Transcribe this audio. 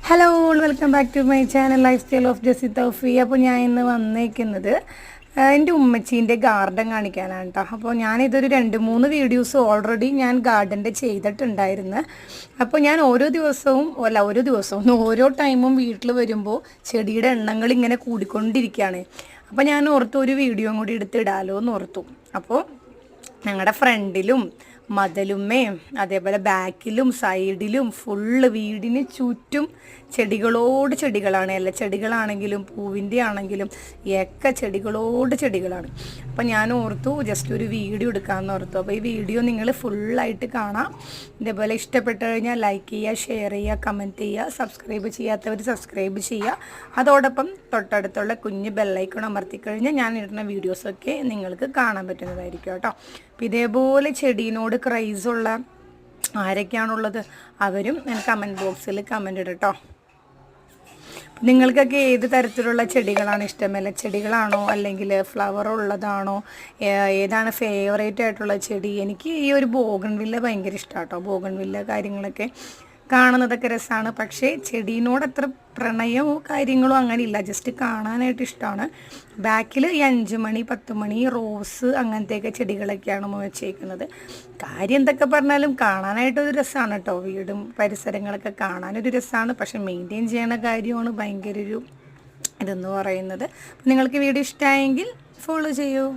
Hello welcome back to my channel lifestyle of Jessy Thoufi. അപ്പോൾ ഞാൻ ഇന്ന് വന്നേക്കുന്നത് എൻ്റെ ഉമ്മച്ചീൻ്റെ ഗാർഡൻ കാണിക്കാനാണ് കേട്ടോ. അപ്പോൾ ഞാനിതൊരു 2-3 വീഡിയോസ് ഓൾറെഡി ഞാൻ ഗാർഡൻ്റെ ചെയ്തിട്ടുണ്ടായിരുന്നു. അപ്പോൾ ഞാൻ ഓരോ ദിവസവും ഓരോ ടൈമും വീട്ടിൽ വരുമ്പോൾ ചെടിയുടെ എണ്ണങ്ങൾ ഇങ്ങനെ കൂടിക്കൊണ്ടിരിക്കുകയാണ്. അപ്പോൾ ഞാൻ ഓർത്തു ഒരു വീഡിയോ കൂടി എടുത്തിടാലോ എന്ന് ഓർത്തു. അപ്പോൾ ഞങ്ങളുടെ ഫ്രണ്ടിലും മതിലുമേയും അതേപോലെ ബാക്കിലും സൈഡിലും ഫുള്ള് വീടിന് ചുറ്റും ചെടികളാണ്. എല്ലാ ചെടികളാണെങ്കിലും പൂവിൻ്റെ ആണെങ്കിലും ഒക്കെ ചെടികളാണ്. അപ്പോൾ ഞാൻ ഓർത്തു ജസ്റ്റ് ഒരു വീഡിയോ എടുക്കാമെന്ന് ഓർത്തു. അപ്പോൾ ഈ വീഡിയോ നിങ്ങൾ ഫുള്ളായിട്ട് കാണാം. ഇതേപോലെ ഇഷ്ടപ്പെട്ട് കഴിഞ്ഞാൽ ലൈക്ക് ചെയ്യുക, ഷെയർ ചെയ്യുക, കമൻറ്റ് ചെയ്യുക, സബ്സ്ക്രൈബ് ചെയ്യാത്തവർ സബ്സ്ക്രൈബ് ചെയ്യുക. അതോടൊപ്പം തൊട്ടടുത്തുള്ള കുഞ്ഞ് ബെല്ലൈക്കൺ അമർത്തിക്കഴിഞ്ഞാൽ ഞാൻ ഇടുന്ന വീഡിയോസൊക്കെ നിങ്ങൾക്ക് കാണാൻ പറ്റുന്നതായിരിക്കും കേട്ടോ. അപ്പോൾ ഇതേപോലെ ചെടീനോട് ക്രൈസുള്ള ആരൊക്കെയാണുള്ളത് അവരും കമൻറ്റ് ബോക്സിൽ കമൻറ്റ് ഇടട്ടോ. നിങ്ങൾക്കൊക്കെ ഏത് തരത്തിലുള്ള ചെടികളാണ് ഇഷ്ടം? ചെടികളാണോ അല്ലെങ്കിൽ ഫ്ലവർ ഉള്ളതാണോ? ഏതാണ് ഫേവറേറ്റ് ആയിട്ടുള്ള ചെടി? എനിക്ക് ഈ ഒരു ബോഗൺവില്ല ഭയങ്കര ഇഷ്ടമാണ് കേട്ടോ. ബോഗൺവില്ല കാര്യങ്ങളൊക്കെ കാണുന്നതൊക്കെ രസമാണ്. പക്ഷേ ചെടീനോട് അത്ര പ്രണയമോ കാര്യങ്ങളോ അങ്ങനെ ഇല്ല, ജസ്റ്റ് കാണാനായിട്ട് ഇഷ്ടമാണ്. ബാക്കിൽ ഈ 5 മണി 10 മണി റോസ് അങ്ങനത്തെയൊക്കെ ചെടികളൊക്കെയാണ് വെച്ചേക്കുന്നത്. കാര്യം എന്തൊക്കെ പറഞ്ഞാലും കാണാനായിട്ടൊരു രസമാണ് കേട്ടോ. വീടും പരിസരങ്ങളൊക്കെ കാണാനൊരു രസമാണ്. പക്ഷെ മെയിൻറ്റെയിൻ ചെയ്യണ കാര്യമാണ് ഭയങ്കര ഒരു ഇതെന്ന് പറയുന്നത്. നിങ്ങൾക്ക് വീഡിയോ ഇഷ്ടമായെങ്കിൽ ഫോളോ ചെയ്യൂ.